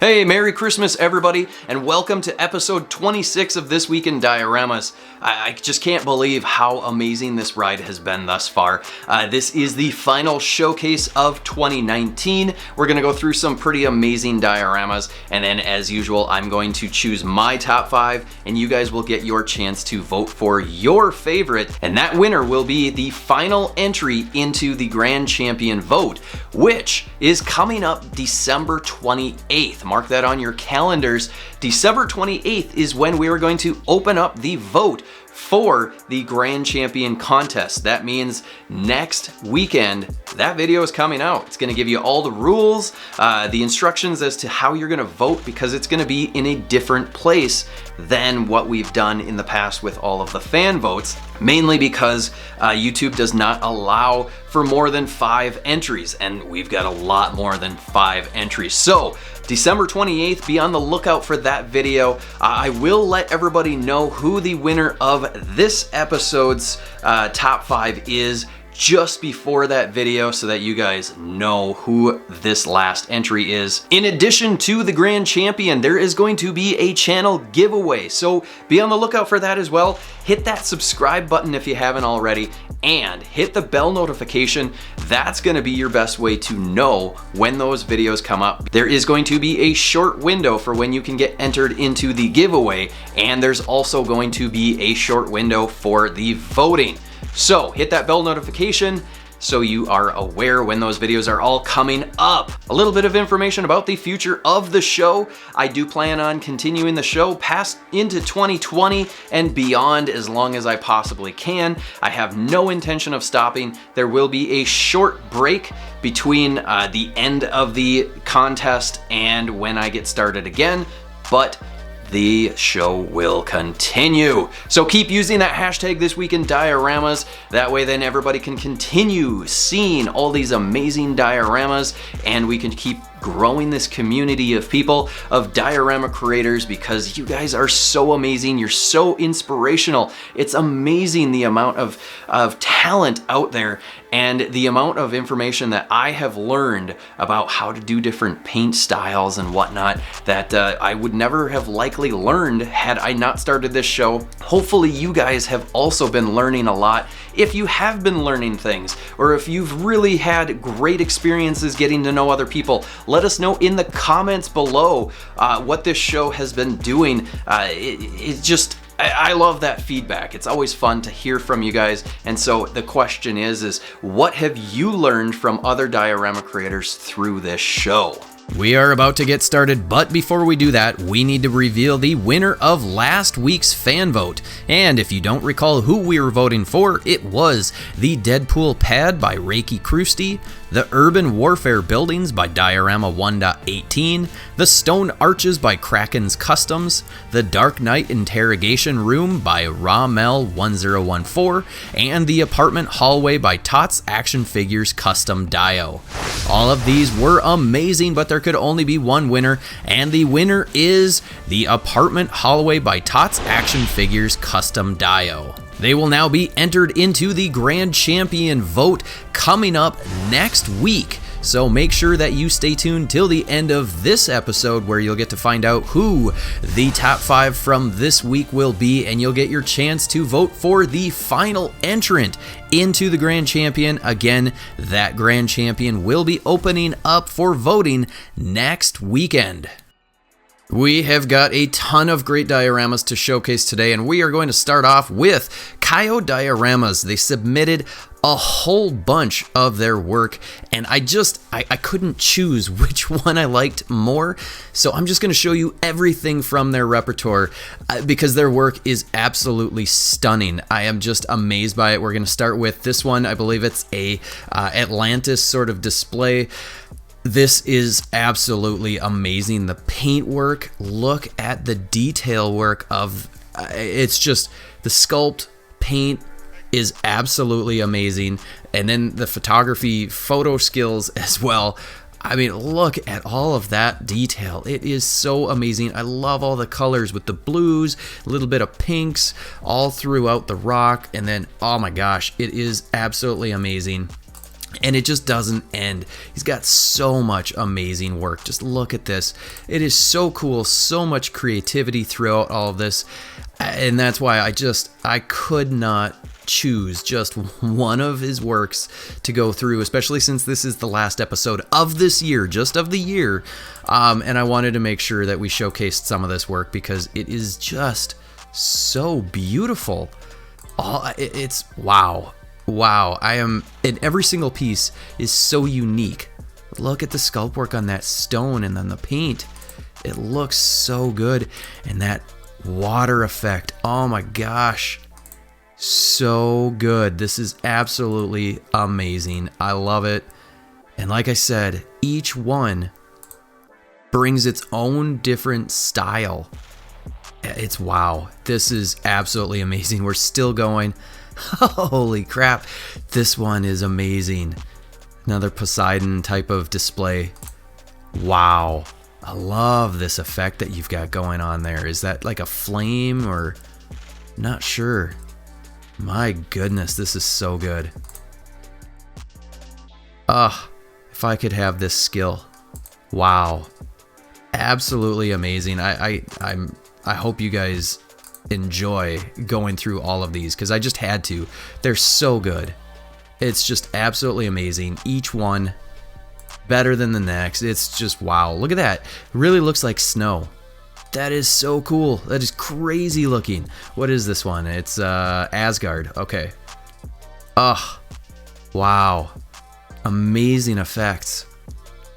Hey, Merry Christmas everybody, and welcome to episode 26 of This Week in Dioramas. I just can't believe how amazing this ride has been thus far. This is the final showcase of 2019. We're gonna go through some pretty amazing dioramas, and then as usual, I'm going to choose my top 5, and you guys will get your chance to vote for your favorite, and that winner will be the final entry into the Grand Champion vote, which is coming up December 28th. Mark that on your calendars. December 28th is when we are going to open up the vote for the Grand Champion contest. That means next weekend, that video is coming out. It's gonna give you all the rules, the instructions as to how you're gonna vote, because it's gonna be in a different place than what we've done in the past with all of the fan votes, mainly because YouTube does not allow for more than 5 entries, and we've got a lot more than 5 entries. So December 28th, be on the lookout for that video. I will let everybody know who the winner of this episode's top 5 is just before that video, so that you guys know who this last entry is. In addition to the Grand Champion, there is going to be a channel giveaway, so be on the lookout for that as well. Hit that subscribe button if you haven't already, and hit the bell notification. That's gonna be your best way to know when those videos come up. There is going to be a short window for when you can get entered into the giveaway, and there's also going to be a short window for the voting. So hit that bell notification so you are aware when those videos are all coming up. A little bit of information about the future of the show. I do plan on continuing the show past into 2020 and beyond as long as I possibly can. I have no intention of stopping. There will be a short break between the end of the contest and when I get started again, but the show will continue. So keep using that hashtag This Week in Dioramas. That way then everybody can continue seeing all these amazing dioramas, and we can keep growing this community of people, of diorama creators, because you guys are so amazing. You're so inspirational. It's amazing the amount of talent out there and the amount of information that I have learned about how to do different paint styles and whatnot that I would never have likely learned had I not started this show. Hopefully you guys have also been learning a lot. If you have been learning things, or if you've really had great experiences getting to know other people, let us know in the comments below what this show has been doing. I love that feedback. It's always fun to hear from you guys. And so the question is what have you learned from other diorama creators through this show? We are about to get started, but before we do that, we need to reveal the winner of last week's fan vote. And if you don't recall who we were voting for, it was the Deadpool Pad by Reiki Krusty, the Urban Warfare Buildings by Diorama 1.18, the Stone Arches by Kraken's Customs, the Dark Knight Interrogation Room by Ramel 1014, and the Apartment Hallway by Tots Action Figures Custom Dio. All of these were amazing, but there could only be one winner, and the winner is the Apartment Hallway by Tots Action Figures Custom Dio. They will now be entered into the Grand Champion vote coming up next week. So make sure that you stay tuned till the end of this episode, where you'll get to find out who the top 5 from this week will be, and you'll get your chance to vote for the final entrant into the Grand Champion. Again, that Grand Champion will be opening up for voting next weekend. We have got a ton of great dioramas to showcase today, and we are going to start off with Kaio Dioramas. They submitted a whole bunch of their work, and I couldn't choose which one I liked more, so I'm just going to show you everything from their repertoire because their work is absolutely stunning. I am just amazed by it. We're going to start with this one. I believe it's a Atlantis sort of display. This is absolutely amazing. The paint work, look at the detail work of it's just the sculpt, paint is absolutely amazing, and then the photography, photo skills as well. I mean, look at all of that detail. It is so amazing. I love all the colors with the blues, a little bit of pinks all throughout the rock, and then oh my gosh, it is absolutely amazing. And it just doesn't end. He's got so much amazing work. Just look at this. It is so cool. So much creativity throughout all of this. And that's why I could not choose just one of his works to go through, especially since this is the last episode of this year, just of the year. And I wanted to make sure that we showcased some of this work because it is just so beautiful. It's wow. Wow, and every single piece is so unique. Look at the sculpt work on that stone and then the paint. It looks so good. And that water effect, oh my gosh, so good. This is absolutely amazing. I love it. And like I said, each one brings its own different style. It's wow. This is absolutely amazing. We're still going. Holy crap, this one is amazing. Another Poseidon type of display. Wow, I love this effect that you've got going on there. Is that like a flame or not sure? My goodness, this is so good. If I could have this skill. Wow, absolutely amazing. I hope you guys enjoy going through all of these because I just had to. They're so good. It's just absolutely amazing. Each one better than the next. It's just wow. Look at that. It really looks like snow. That is so cool. That is crazy looking. What is this one? It's Asgard. Okay. Wow. Amazing effects.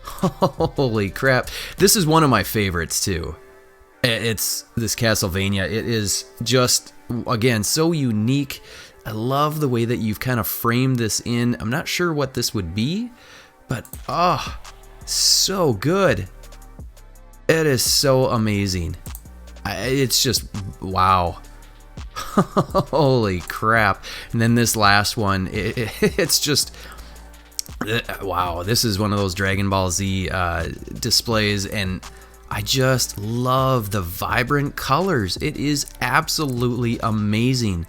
Holy crap. This is one of my favorites too. It's this Castlevania. It is just, again, so unique. I love the way that you've kind of framed this in. I'm not sure what this would be, but so good. It is so amazing. It's just, wow. Holy crap. And then this last one, it's just, wow. This is one of those Dragon Ball Z displays, and I just love the vibrant colors. It is absolutely amazing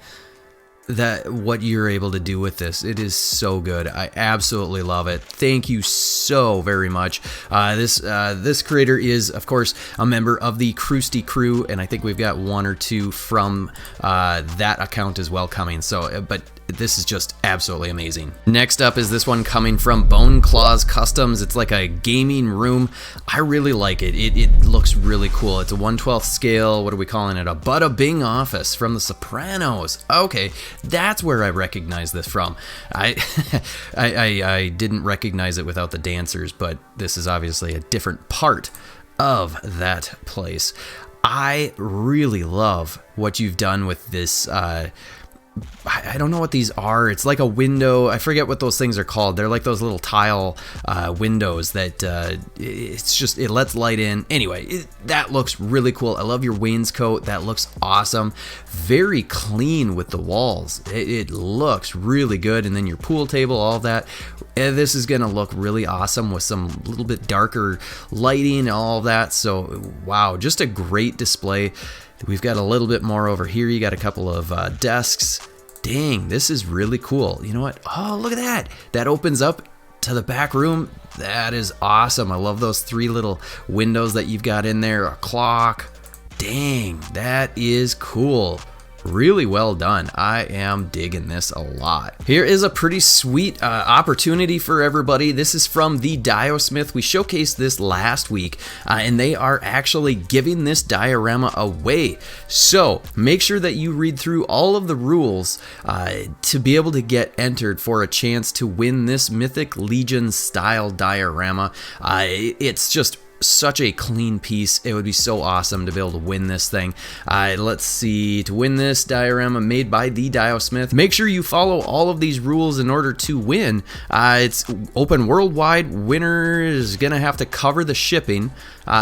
that what you're able to do with this. It is so good. I absolutely love it. Thank you so very much. This creator is, of course, a member of the Krusty Crew, and I think we've got one or two from that account as well coming. So, but this is just absolutely amazing. Next up is this one coming from Bone Claws Customs. It's like a gaming room. I really like it. It looks really cool. It's a 1/12 scale. What are we calling it? A Bada Bing office from The Sopranos. Okay, that's where I recognize this from. I didn't recognize it without the dancers, but this is obviously a different part of that place. I really love what you've done with this. I don't know what these are. It's like a window. I forget what those things are called. They're like those little tile windows that it's just, it lets light in. Anyway, that looks really cool. I love your wainscot. That looks awesome. Very clean with the walls. It looks really good. And then your pool table, all of that. This is going to look really awesome with some little bit darker lighting and all of that. So, wow, just a great display. We've got a little bit more over here. You got a couple of desks. Dang, this is really cool. You know what? Oh, look at that. That opens up to the back room. That is awesome. I love those three little windows that you've got in there. A clock. Dang, that is cool. Really well done. I am digging this a lot. Here is a pretty sweet opportunity for everybody. This is from the Diosmith. We showcased this last week, and they are actually giving this diorama away. So make sure that you read through all of the rules to be able to get entered for a chance to win this Mythic Legion style diorama. It's just such a clean piece. It would be so awesome to be able to win this thing. Let's see, to win this diorama made by the Diosmith, make sure you follow all of these rules in order to win. It's open worldwide. Winner is gonna have to cover the shipping,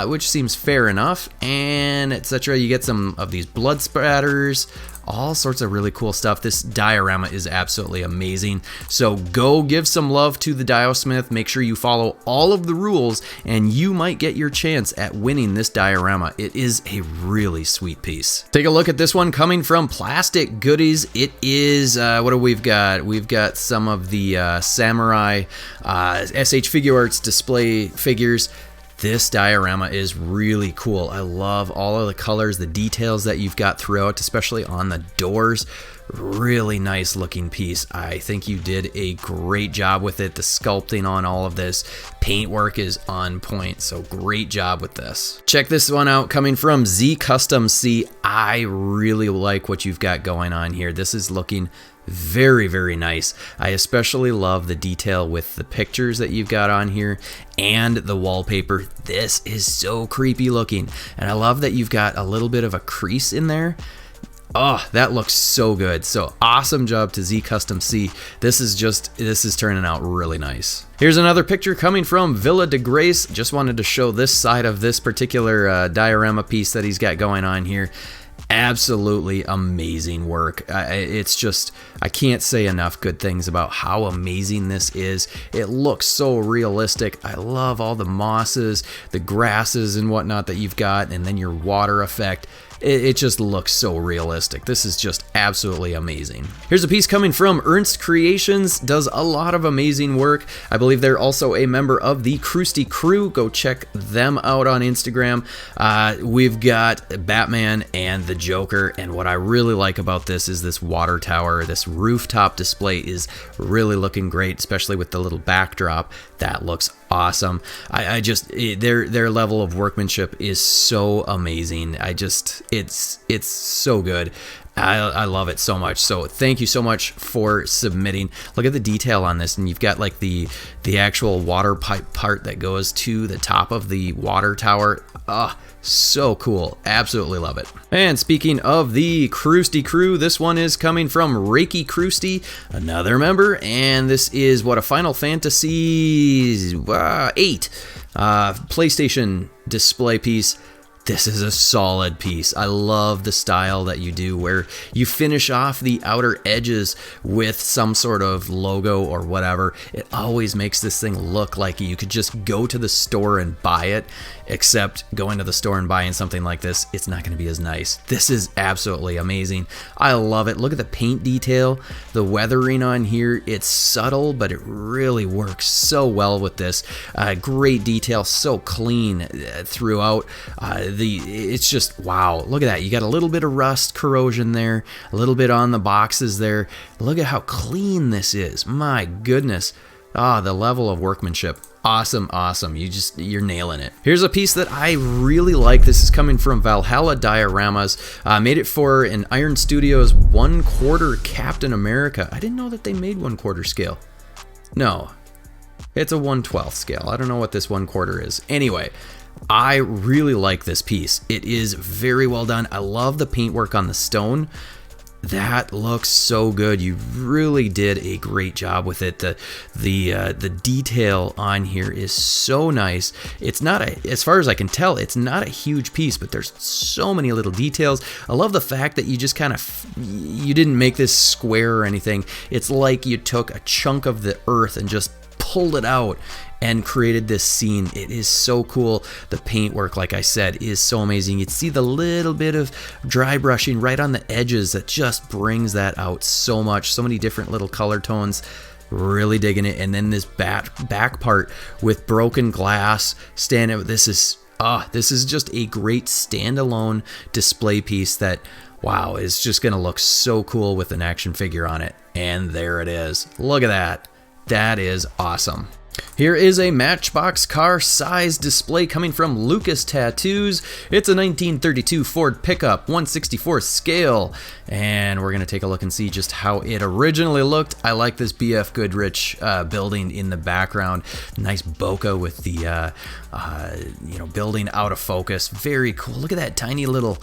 which seems fair enough, and etc. You get some of these blood spatters, all sorts of really cool stuff. This diorama is absolutely amazing. So go give some love to the Diosmith. Make sure you follow all of the rules and you might get your chance at winning this diorama. It is a really sweet piece. Take a look at this one coming from Plastic Goodies. It is, what do we've got? We've got some of the Samurai SH Figure Arts display figures. This diorama is really cool. I love all of the colors, the details that you've got throughout, especially on the doors. Really nice looking piece. I think you did a great job with it. The sculpting on all of this paintwork is on point, so great job with this. Check this one out coming from Z Custom C. I really like what you've got going on here. This is looking very, very nice. I especially love the detail with the pictures that you've got on here and the wallpaper. This is so creepy looking, and I love that you've got a little bit of a crease in there. Oh, that looks so good. So awesome job to Z Custom C. This is turning out really nice. Here's another picture coming from Villa de Grace. Just wanted to show this side of this particular diorama piece that he's got going on here. Absolutely amazing work. It's just, I can't say enough good things about how amazing this is. It looks so realistic. I love all the mosses, the grasses and whatnot that you've got, and then your water effect. It just looks so realistic. This is just absolutely amazing. Here's a piece coming from Ernst Creations. Does a lot of amazing work. I believe they're also a member of the Krusty Crew. Go check them out on Instagram. We've got Batman and the Joker, and what I really like about this is this water tower. This rooftop display is really looking great, especially with the little backdrop. That looks awesome. I just, their level of workmanship is so amazing. It's so good. I love it so much. So thank you so much for submitting. Look at the detail on this, and you've got like the actual water pipe part that goes to the top of the water tower. So cool. Absolutely love it. And speaking of the Krusty Crew, this one is coming from Reiki Krusty, another member, and this is a Final Fantasy 8 PlayStation display piece. This is a solid piece. I love the style that you do where you finish off the outer edges with some sort of logo or whatever. It always makes this thing look like you could just go to the store and buy it, except going to the store and buying something like this, it's not going to be as nice. This is absolutely amazing. I love it. Look at the paint detail, the weathering on here. It's subtle, but it really works so well with this. Great detail, so clean throughout. It's just, wow. Look at that. You got a little bit of rust corrosion there, a little bit on the boxes there. Look at how clean this is. My goodness. The level of workmanship. Awesome. You're nailing it. Here's a piece that I really like. This is coming from Valhalla Dioramas. Made it for an Iron Studios 1/4 Captain America. I didn't know that they made 1/4 scale. No, it's a 1/12 scale. I don't know what this 1/4 is. Anyway, I really like this piece. It is very well done. I love the paintwork on the stone. That looks so good. You really did a great job with it. The detail on here is so nice. It's not as far as I can tell, it's not a huge piece, but there's so many little details. I love the fact that you just you didn't make this square or anything. It's like you took a chunk of the earth and just pulled it out and created this scene. It is so cool. The paintwork, like I said, is so amazing. You'd see the little bit of dry brushing right on the edges that just brings that out so much. So many different little color tones. Really digging it. And then this back part with broken glass standing. This is just a great standalone display piece that, wow, is just gonna look so cool with an action figure on it. And there it is. Look at that. That is awesome. Here is a Matchbox car size display coming from Lucas Tattoos. It's a 1932 Ford pickup, 1/64 scale, and we're gonna take a look and see just how it originally looked. I like this BF Goodrich building in the background. Nice bokeh with the building out of focus. Very cool. Look at that tiny little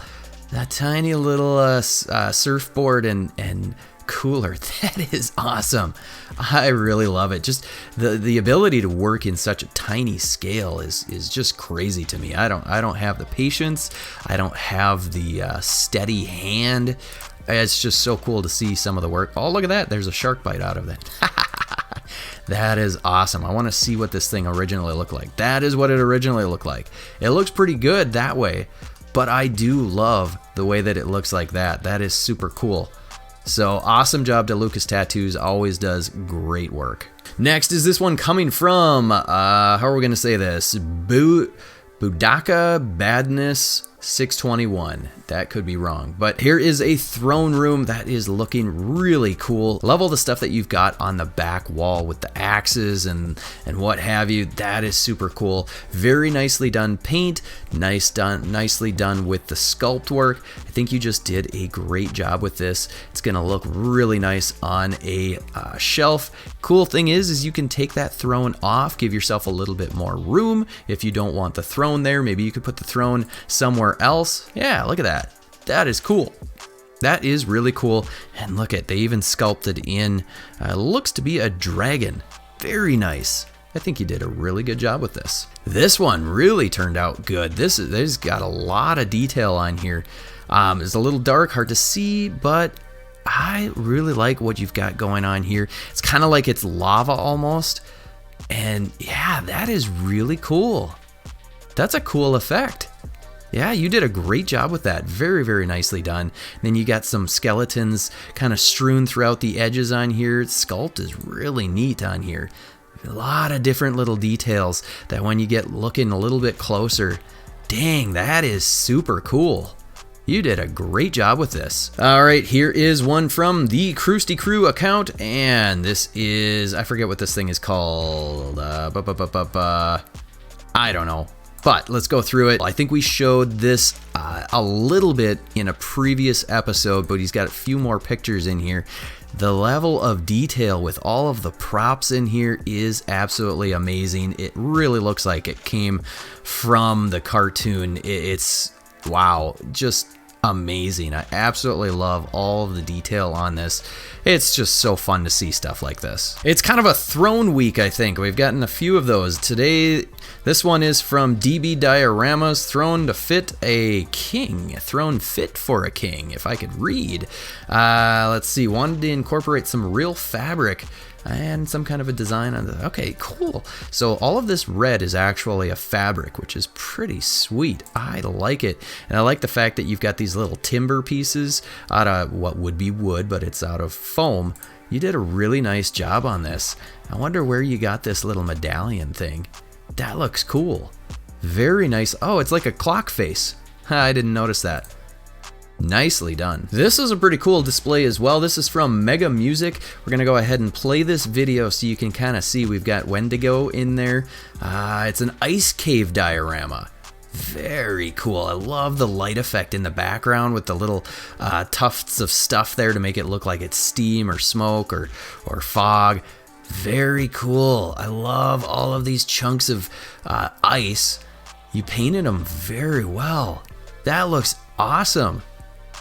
surfboard and cooler. That is awesome. I really love it. Just the ability to work in such a tiny scale is just crazy to me. I don't have the patience. I don't have the steady hand. It's just so cool to see some of the work. Oh, look at that. There's a shark bite out of it. That is awesome. I want to see what this thing originally looked like. That is what it originally looked like. It looks pretty good that way, but I do love the way that it looks like that. That is super cool. So awesome job to Lucas Tattoos. Always does great work. Next is this one coming from, how are we going to say this? Budaka Badness 621. That could be wrong, but here is a throne room that is looking really cool. Love all the stuff that you've got on the back wall with the axes and what have you. That is super cool. Very nicely done paint. Nicely done with the sculpt work. I think you just did a great job with this. It's gonna look really nice on a shelf. Cool thing is you can take that throne off, give yourself a little bit more room. If you don't want the throne there, maybe you could put the throne somewhere else. Yeah, look at that. That is cool. That is really cool. And look at, they even sculpted in, looks to be a dragon. Very nice. I think you did a really good job with this. This one really turned out good. There's got a lot of detail on here. It's a little dark, hard to see, but I really like what you've got going on here. It's kind of like it's lava almost. And yeah, that is really cool. That's a cool effect. Yeah, you did a great job with that. Very, very nicely done. And then you got some skeletons kind of strewn throughout the edges on here. Sculpt is really neat on here. A lot of different little details that when you get looking a little bit closer, dang, that is super cool. You did a great job with this. All right, here is one from the Krusty Crew account, and this is, I forget what this thing is called. I don't know. But let's go through it. I think we showed this a little bit in a previous episode, but he's got a few more pictures in here. The level of detail with all of the props in here is absolutely amazing. It really looks like it came from the cartoon. It's, wow, just amazing. I absolutely love all of the detail on this. It's just so fun to see stuff like this. It's kind of a throne week, I think. We've gotten a few of those. Today, this one is from DB Dioramas, Throne to Fit a King. Throne Fit for a King, if I could read. Let's see, wanted to incorporate some real fabric and some kind of a design on the, okay, cool. So all of this red is actually a fabric, which is pretty sweet. I like it. And I like the fact that you've got these little timber pieces out of what would be wood, but it's out of foam. You did a really nice job on this. I wonder where you got this little medallion thing. That looks cool. Very nice. Oh, it's like a clock face. I didn't notice that. Nicely done. This is a pretty cool display as well. This is from Mega Music. We're gonna go ahead and play this video so you can kind of see. We've got Wendigo in there. It's an ice cave diorama. Very cool. I love the light effect in the background with the little tufts of stuff there to make it look like it's steam or smoke or fog. Very cool. I love all of these chunks of ice. You painted them very well. That looks awesome.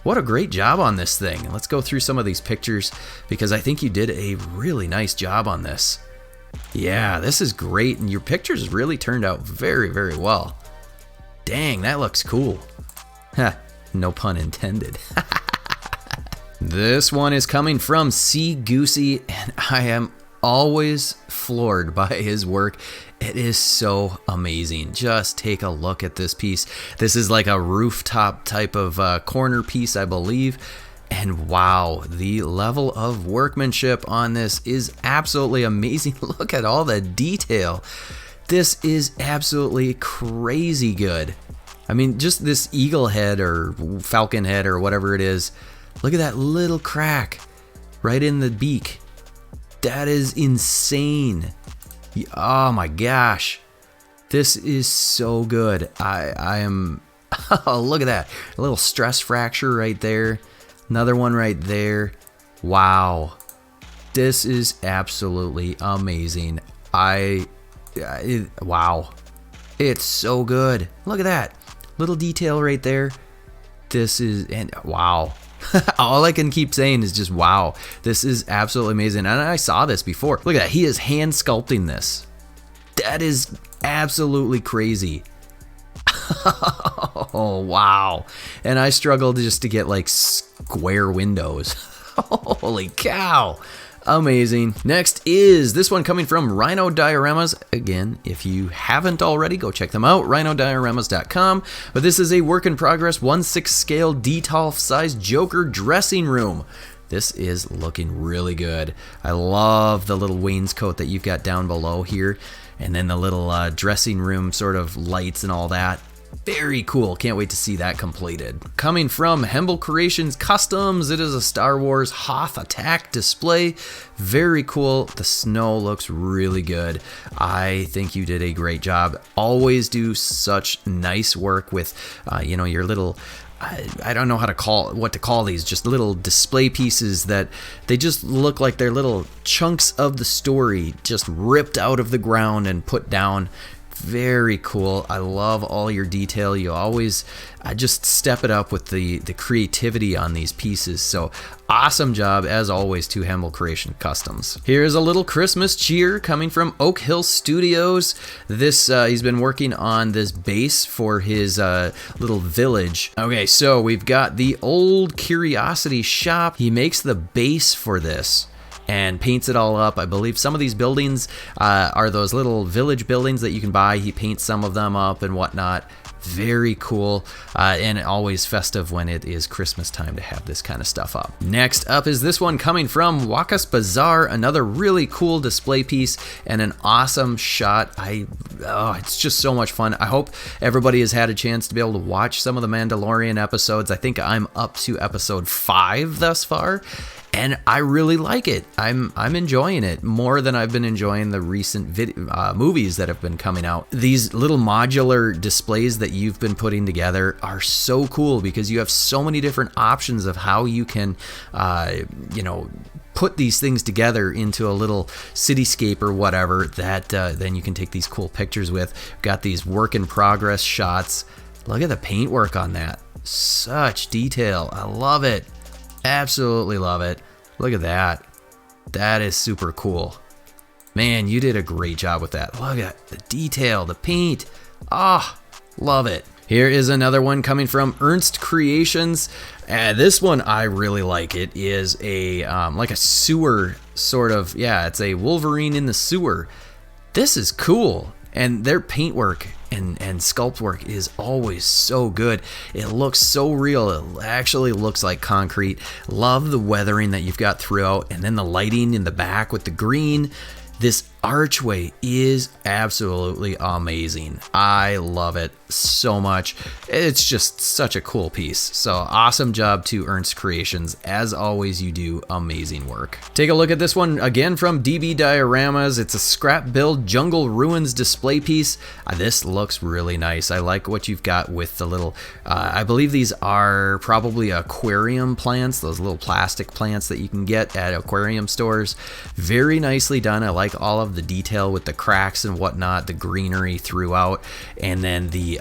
What a great job on this thing. Let's go through some of these pictures because I think you did a really nice job on this. Yeah, this is great, and your pictures really turned out very, very well. Dang, that looks cool. Ha, no pun intended. This one is coming from C. Goosey, and I am always floored by his work. It is so amazing. Just take a look at this piece. This is like a rooftop type of corner piece, I believe. And wow, the level of workmanship on this is absolutely amazing. Look at all the detail. This is absolutely crazy good. I mean, just this eagle head or falcon head or whatever it is. Look at that little crack right in the beak. That is insane. Oh my gosh. This is so good. I am, oh, look at that. A little stress fracture right there. Another one right there. Wow. This is absolutely amazing. Wow. It's so good. Look at that. Little detail right there. This is, and wow. All I can keep saying is just wow. This is absolutely amazing. And I saw this before. Look at that. He is hand sculpting this. That is absolutely crazy. Oh, wow. And I struggled just to get like square windows. Holy cow. Amazing. Next is this one coming from Rhino Dioramas. Again, if you haven't already, go check them out, rhinodioramas.com. But this is a work in progress 1/6 scale Detolf size Joker dressing room. This is looking really good. I love the little wainscot that you've got down below here, and then the little dressing room sort of lights and all that. Very cool. Can't wait to see that completed. Coming from Hemble Creations Customs, it is a Star Wars Hoth Attack display. Very cool. The snow looks really good. I think you did a great job. Always do such nice work with, your little... I don't know what to call these, just little display pieces that they just look like they're little chunks of the story just ripped out of the ground and put down. Very cool. I love all your detail. You always just step it up with the creativity on these pieces. So awesome job as always to Hemble Creation Customs. Here's a little Christmas cheer coming from Oak Hill Studios. This he's been working on this base for his little village. Okay, so we've got the Old Curiosity Shop. He makes the base for this and paints it all up. I believe some of these buildings are those little village buildings that you can buy. He paints some of them up and whatnot. Very cool, and always festive when it is Christmas time to have this kind of stuff up. Next up is this one coming from Wakas Bazaar, another really cool display piece and an awesome shot. It's just so much fun. I hope everybody has had a chance to be able to watch some of the Mandalorian episodes. I think I'm up to episode 5 thus far, and I really like it. I'm enjoying it more than I've been enjoying the recent movies that have been coming out. These little modular displays that you've been putting together are so cool because you have so many different options of how you can, put these things together into a little cityscape or whatever that then you can take these cool pictures with. Got these work in progress shots. Look at the paintwork on that. Such detail. I love it. Absolutely love it. Look at that. That is super cool. Man, you did a great job with that. Look at the detail, the paint. Love it. Here is another one coming from Ernst Creations. This one I really like. It is a like a sewer sort of, it's a Wolverine in the sewer. This is cool. And their paintwork and sculpt work is always so good. It looks so real. It actually looks like concrete. Love the weathering that you've got throughout, and then the lighting in the back with the green. This archway is absolutely amazing. I love it so much. It's just such a cool piece. So awesome job to Ernst Creations. As always, you do amazing work. Take a look at this one again from DB Dioramas. It's a scrap build Jungle Ruins display piece. This looks really nice. I like what you've got with the little, I believe these are probably aquarium plants, those little plastic plants that you can get at aquarium stores. Very nicely done. I like all of the detail with the cracks and whatnot, the greenery throughout, and then the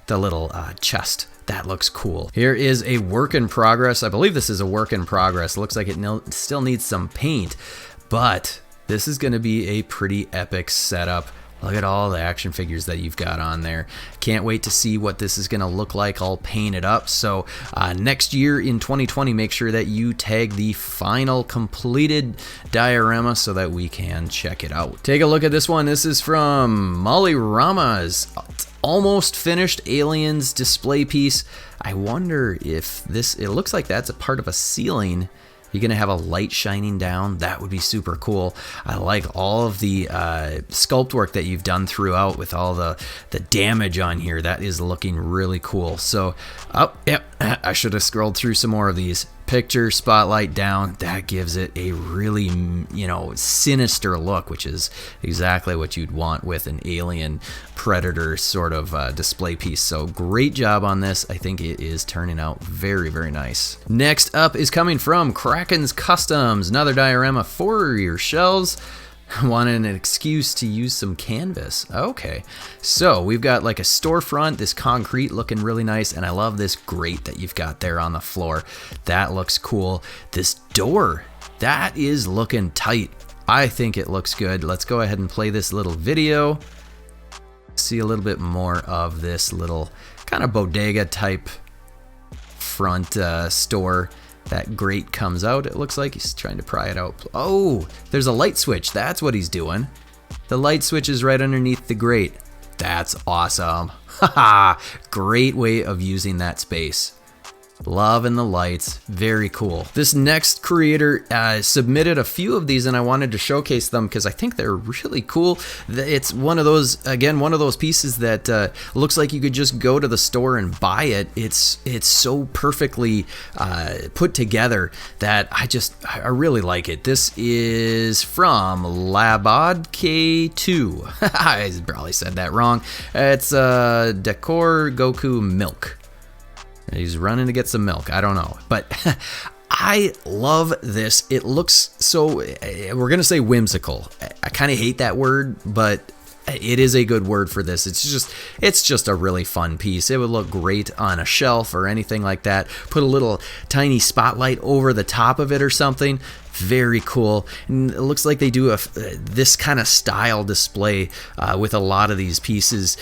little chest. That looks cool. Here is a work in progress. I believe this is a work in progress. Looks like it still needs some paint, but this is going to be a pretty epic setup. Look at all the action figures that you've got on there. Can't wait to see what this is going to look like all painted up. So next year in 2020, make sure that you tag the final completed diorama so that we can check it out. Take a look at this one. This is from Mollyramas. Almost finished aliens display piece. I wonder if it looks like that's a part of a ceiling. You're gonna have a light shining down. That would be super cool. I like all of the sculpt work that you've done throughout with all the damage on here. That is looking really cool. So, I should have scrolled through some more of these. Picture, spotlight down, that gives it a really, sinister look, which is exactly what you'd want with an alien predator sort of display piece. So great job on this. I think it is turning out very, very nice. Next up is coming from Kraken's Customs, another diorama for your shelves. Wanted an excuse to use some canvas. Okay, so we've got like a storefront, this concrete looking really nice, and I love this grate that you've got there on the floor. That looks cool. This door, that is looking tight. I think it looks good. Let's go ahead and play this little video. See a little bit more of this little kind of bodega type front store. That grate comes out. It looks like he's trying to pry it out. Oh, there's a light switch. That's what he's doing. The light switch is right underneath the grate. That's awesome. Haha, great way of using that space. Loving the lights. Very cool. This next creator submitted a few of these, and I wanted to showcase them because I think they're really cool. It's one of those, again, one of those pieces that looks like you could just go to the store and buy it. It's so perfectly put together that I really like it. This is from Labod K2. I probably said that wrong. It's Decor Goku Milk. He's running to get some milk. I don't know. But I love this. It looks so, we're going to say whimsical. I kind of hate that word, but it is a good word for this. It's just a really fun piece. It would look great on a shelf or anything like that. Put a little tiny spotlight over the top of it or something. Very cool. And it looks like they do this kind of style display with a lot of these pieces.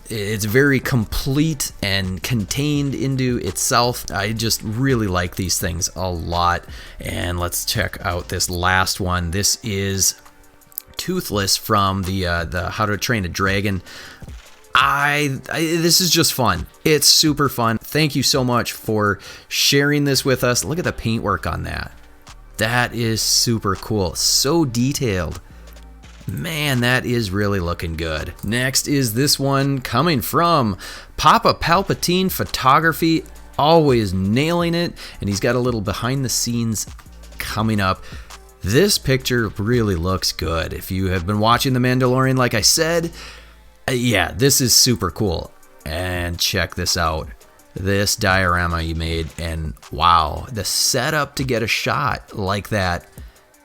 It's very complete and contained into itself. I just really like these things a lot. And let's check out this last one. This is Toothless from the How to Train a Dragon. This is just fun. It's super fun. Thank you so much for sharing this with us. Look at the paintwork on that. That is super cool. So detailed. Man, that is really looking good. Next is this one coming from Papa Palpatine Photography, always nailing it, and he's got a little behind the scenes coming up. This picture really looks good. If you have been watching The Mandalorian, like I said, yeah, this is super cool. And check this out. This diorama you made, and wow, the setup to get a shot like that,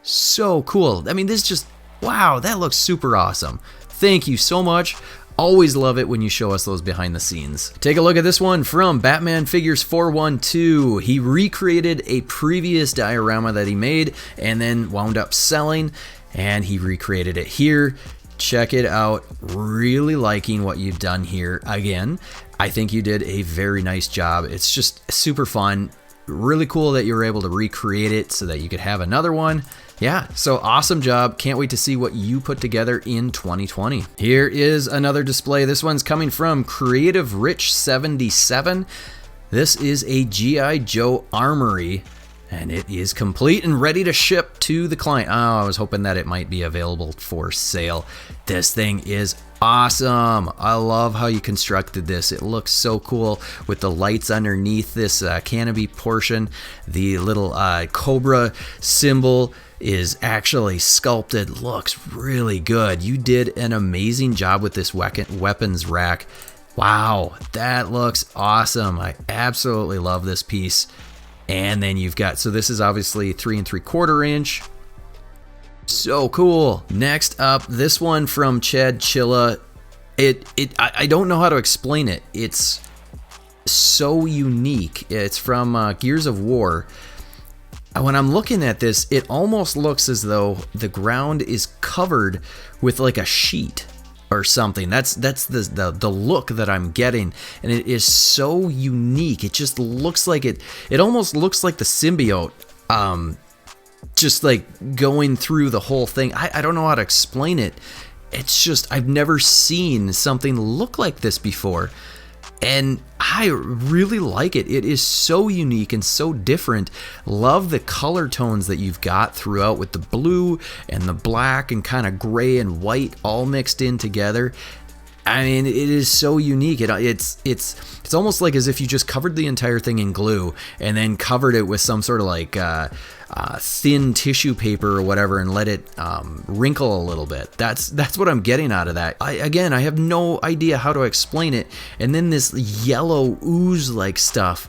so cool. I mean, this just, wow, that looks super awesome. Thank you so much. Always love it when you show us those behind the scenes. Take a look at this one from Batman Figures 412. He recreated a previous diorama that he made and then wound up selling, and he recreated it here. Check it out. Really liking what you've done here. Again, I think you did a very nice job. It's just super fun. Really cool that you were able to recreate it so that you could have another one. Yeah, so awesome job. Can't wait to see what you put together in 2020. Here is another display. This one's coming from Creative Rich 77. This is a G.I. Joe armory, and it is complete and ready to ship to the client. Oh, I was hoping that it might be available for sale. This thing is awesome. I love how you constructed this. It looks so cool with the lights underneath this canopy portion. The little cobra symbol is actually sculpted. Looks really good. You did an amazing job with this weapons rack. Wow, that looks awesome. I absolutely love this piece. And then you've got, so this is obviously 3 3/4 inch. So cool. Next up, this one from Chad Chilla. I don't know how to explain it. It's so unique. It's from Gears of War. When I'm looking at this, it almost looks as though the ground is covered with like a sheet or something. That's the look that I'm getting, and it is so unique. It just looks like it almost looks like the symbiote just like going through the whole thing. I don't know how to explain it. It's just, I've never seen something look like this before, and I really like it. It is so unique and so different. Love the color tones that you've got throughout with the blue and the black and kind of gray and white all mixed in together. I mean, it is so unique. It's almost like as if you just covered the entire thing in glue and then covered it with some sort of like thin tissue paper or whatever and let it wrinkle a little bit. That's what I'm getting out of that. I have no idea how to explain it. And then this yellow ooze like stuff.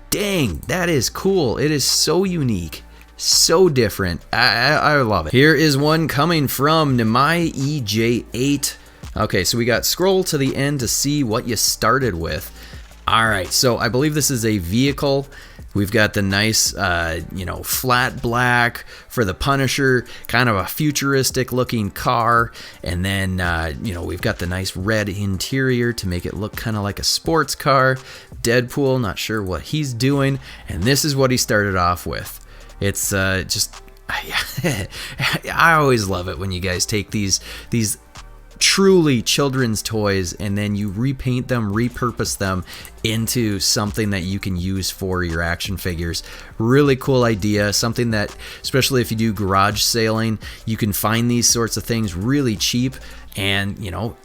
Dang, that is cool. It is so unique. So different. I love it. Here is one coming from Nemai EJ8. Okay, so we got scroll to the end to see what you started with. All right, so I believe this is a vehicle. We've got the nice, flat black for the Punisher, kind of a futuristic looking car. And then, we've got the nice red interior to make it look kind of like a sports car. Deadpool, not sure what he's doing. And this is what he started off with. It's I always love it when you guys take these truly children's toys and then you repaint them, repurpose them into something that you can use for your action figures. Really cool idea, something that, especially if you do garage sailing, you can find these sorts of things really cheap and,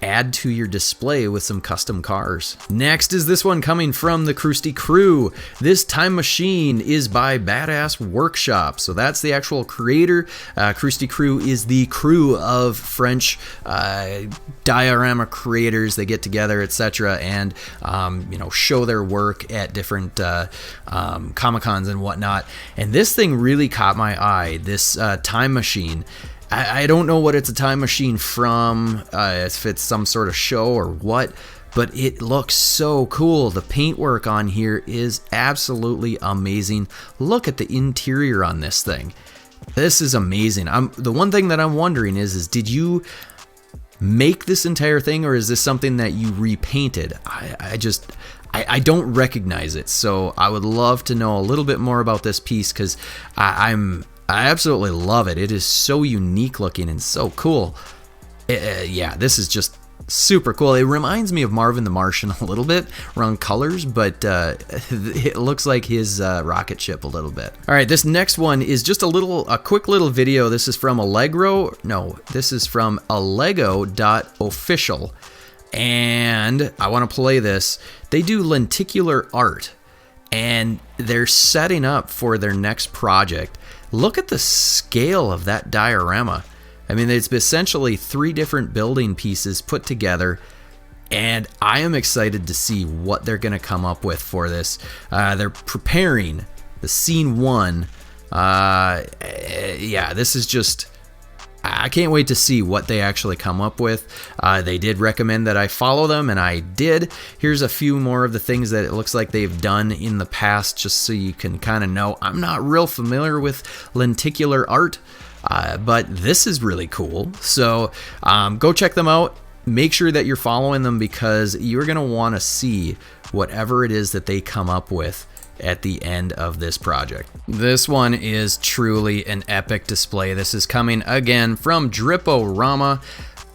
add to your display with some custom cars. Next is this one coming from the Krusty Crew. This time machine is by Badass Workshop. So that's the actual creator. Krusty Crew is the crew of French diorama creators. They get together, etc., and show their work at different Comic-Cons and whatnot. And this thing really caught my eye. This time machine. I don't know what it's a time machine from, if it's some sort of show or what, but it looks so cool. The paintwork on here is absolutely amazing. Look at the interior on this thing. This is amazing. The one thing that I'm wondering is did you make this entire thing, or is this something that you repainted? I don't recognize it, so I would love to know a little bit more about this piece, because I absolutely love it. It is so unique looking and so cool. This is just super cool. It reminds me of Marvin the Martian a little bit, wrong colors, but it looks like his rocket ship a little bit. All right, this next one is just a quick little video. This is from Allegro. No, this is from Allego.official. And I want to play this. They do lenticular art, and they're setting up for their next project. Look at the scale of that diorama. I mean, it's essentially 3 different building pieces put together, and I am excited to see what they're going to come up with for this. They're preparing the scene 1. This is just... I can't wait to see what they actually come up with. They did recommend that I follow them, and I did. Here's a few more of the things that it looks like they've done in the past, just so you can kind of know. I'm not real familiar with lenticular art, but this is really cool. So go check them out. Make sure that you're following them, because you're going to want to see whatever it is that they come up with at the end of this project. This one is truly an epic display. This is coming again from Diorama.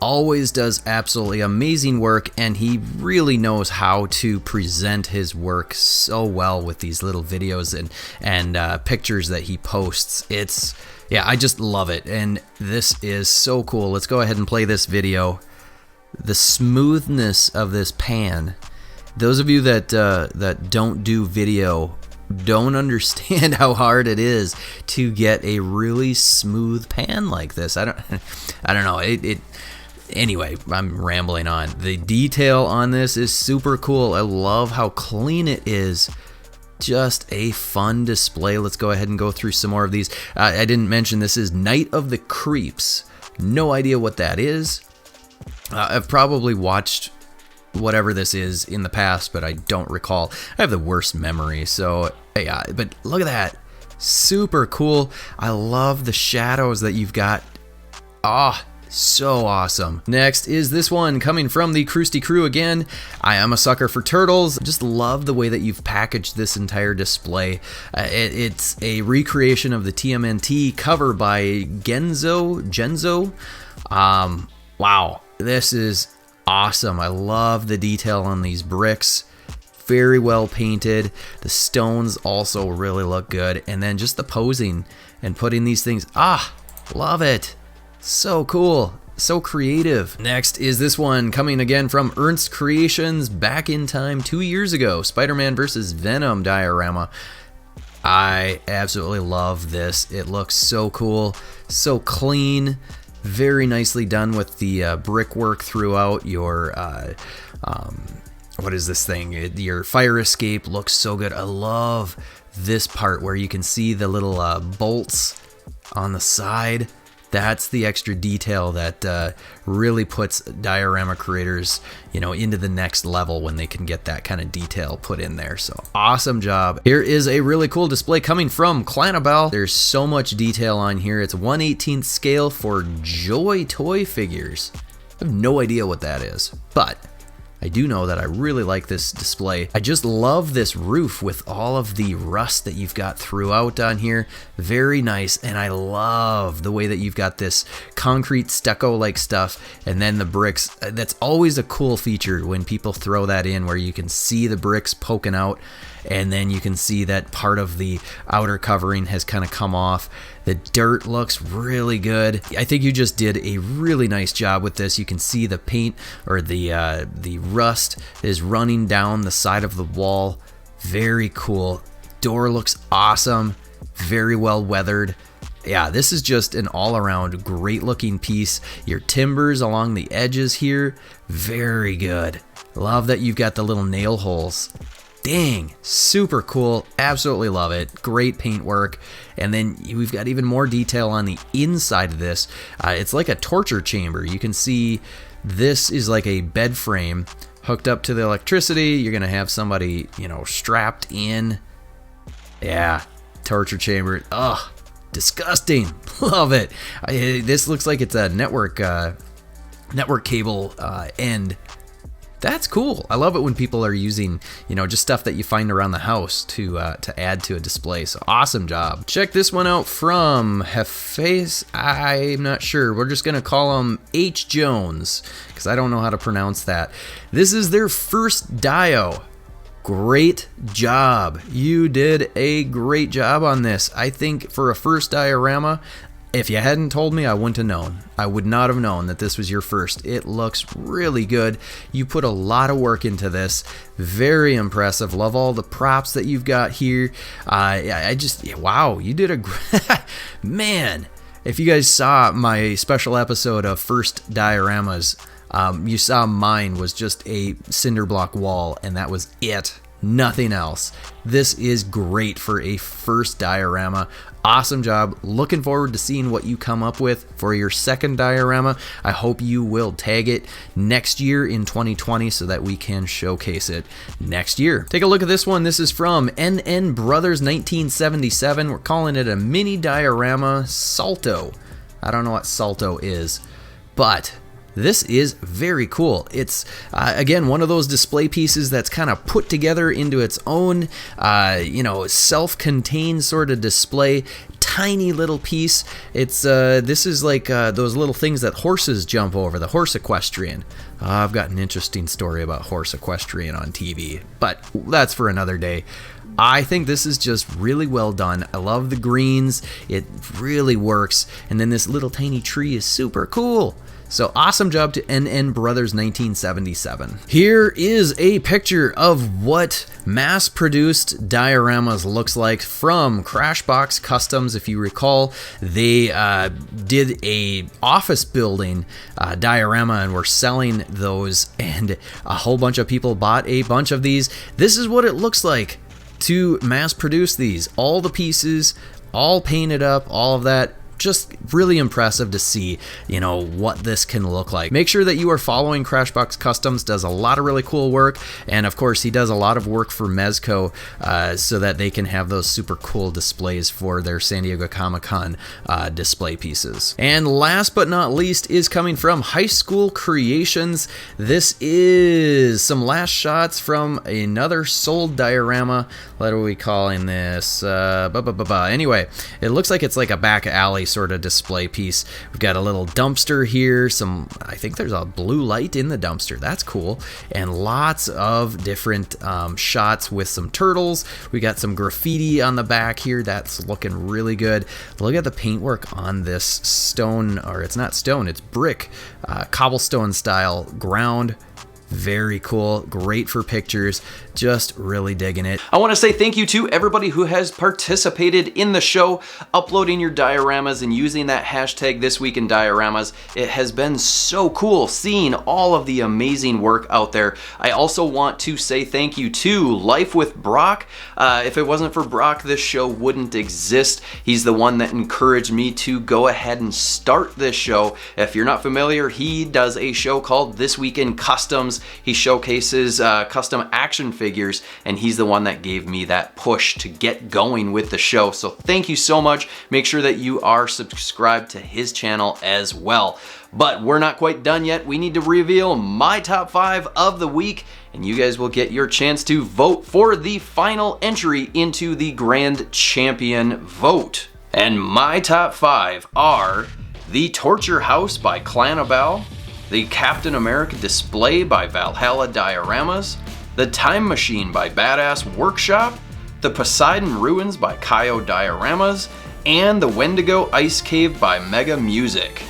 Always does absolutely amazing work, and he really knows how to present his work so well with these little videos and pictures that he posts. I just love it, and this is so cool. Let's go ahead and play this video. The smoothness of this pan. Those of you that don't do video don't understand how hard it is to get a really smooth pan like this. I don't know. Anyway, I'm rambling on. The detail on this is super cool. I love how clean it is. Just a fun display. Let's go ahead and go through some more of these. I didn't mention this is Night of the Creeps. No idea what that is. I've probably watched whatever this is in the past, but I don't recall. I have the worst memory, so yeah, but look at that. Super cool. I love the shadows that you've got. So awesome. Next is this one coming from the Krusty Crew again. I am a sucker for turtles. Just love the way that you've packaged this entire display. It's a recreation of the TMNT cover by Genzo. Wow, this is awesome. I love the detail on these bricks. Very well painted. The stones also really look good. And then just the posing and putting these things. Love it. So cool. So creative. Next is this one coming again from Ernst Creations back in time 2 years ago. Spider-Man vs. Venom diorama. I absolutely love this. It looks so cool. So clean. Very nicely done with the brickwork throughout your, what is this thing? Your fire escape looks so good. I love this part where you can see the little bolts on the side. That's the extra detail that really puts diorama creators, into the next level when they can get that kind of detail put in there. So awesome job. Here is a really cool display coming from Clanabelle. There's so much detail on here. It's 1/18 scale for Joy toy figures. I have no idea what that is, but I do know that I really like this display. I just love this roof with all of the rust that you've got throughout on here. Very nice, and I love the way that you've got this concrete stucco-like stuff, and then the bricks. That's always a cool feature when people throw that in, where you can see the bricks poking out, and then you can see that part of the outer covering has kind of come off. The dirt looks really good. I think you just did a really nice job with this. You can see the paint, or the rust is running down the side of the wall. Very cool. Door looks awesome. Very well weathered. Yeah, this is just an all-around great looking piece. Your timbers along the edges here, very good. Love that you've got the little nail holes. Dang, super cool. Absolutely love it. Great paint work. And then we've got even more detail on the inside of this. It's like a torture chamber. You can see this is like a bed frame hooked up to the electricity. You're going to have somebody, strapped in. Yeah, torture chamber. Ugh, disgusting. Love it. This looks like it's a network cable end. That's cool. I love it when people are using, just stuff that you find around the house to add to a display. So awesome job. Check this one out from Heface. I'm not sure. We're just going to call him H. Jones because I don't know how to pronounce that. This is their first dio. Great job. You did a great job on this. I think for a first diorama, if you hadn't told me, I wouldn't have known. I would not have known that this was your first. It looks really good. You put a lot of work into this. Very impressive. Love all the props that you've got here. Wow, you did a man. If you guys saw my special episode of First Dioramas, you saw mine was just a cinder block wall, and that was it. Nothing else. This is great for a first diorama. Awesome job. Looking forward to seeing what you come up with for your second diorama. I hope you will tag it next year in 2020 so that we can showcase it next year. Take a look at this one. This is from NN Brothers 1977. We're calling it a mini diorama Salto. I don't know what Salto is, but this is very cool. It's, again, one of those display pieces that's kind of put together into its own, self-contained sort of display. Tiny little piece. It's this is like those little things that horses jump over, the horse equestrian. I've got an interesting story about horse equestrian on TV, but that's for another day. I think this is just really well done. I love the greens. It really works. And then this little tiny tree is super cool. So awesome job to NN Brothers 1977. Here is a picture of what mass-produced dioramas looks like from Crashbox Customs. If you recall, they did a office building diorama and were selling those, and a whole bunch of people bought a bunch of these. This is what it looks like to mass-produce these. All the pieces, all painted up, all of that. Just really impressive to see, what this can look like. Make sure that you are following Crashbox Customs. Does a lot of really cool work, and of course he does a lot of work for Mezco so that they can have those super cool displays for their San Diego Comic-Con display pieces. And last but not least is coming from High School Creations. This is some last shots from another sold diorama. What are we calling this? Anyway, it looks like it's like a back alley sort of display piece. We've got a little dumpster here, I think there's a blue light in the dumpster. That's cool. And lots of different shots with some turtles. We got some graffiti on the back here. That's looking really good. Look at the paintwork on this stone, or it's not stone, it's brick, cobblestone style ground. Very cool, great for pictures, just really digging it. I want to say thank you to everybody who has participated in the show, uploading your dioramas and using that hashtag thisweekindioramas. It has been so cool seeing all of the amazing work out there. I also want to say thank you to Life with Brock. If it wasn't for Brock, this show wouldn't exist. He's the one that encouraged me to go ahead and start this show. If you're not familiar, he does a show called This Week in Customs. He showcases custom action figures, and he's the one that gave me that push to get going with the show. So thank you so much. Make sure that you are subscribed to his channel as well. But we're not quite done yet. We need to reveal my top 5 of the week, and you guys will get your chance to vote for the final entry into the Grand Champion vote. And my top 5 are the Torture House by Clanabelle, the Captain America display by Valhalla Dioramas, the Time Machine by Badass Workshop, the Poseidon Ruins by Kaio Dioramas, and the Wendigo Ice Cave by Mega Music.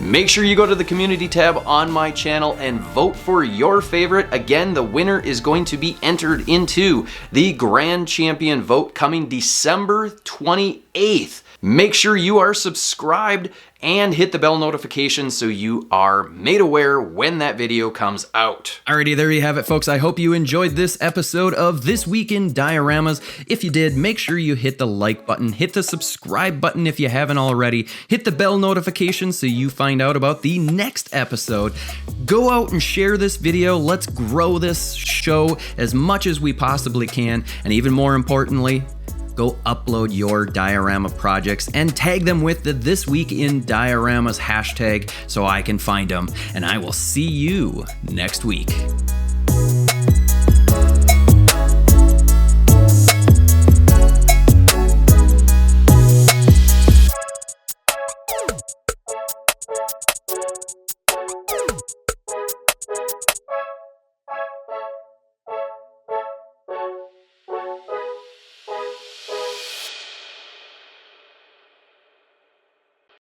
Make sure you go to the community tab on my channel and vote for your favorite. Again, the winner is going to be entered into the Grand Champion vote coming December 28th. Make sure you are subscribed and hit the bell notification so you are made aware when that video comes out. Alrighty, there you have it, folks. I hope you enjoyed this episode of This Week in Dioramas. If you did, make sure you hit the like button, hit the subscribe button if you haven't already, hit the bell notification so you find out about the next episode. Go out and share this video. Let's grow this show as much as we possibly can, and even more importantly, go upload your diorama projects and tag them with the This Week in Dioramas hashtag so I can find them. And I will see you next week.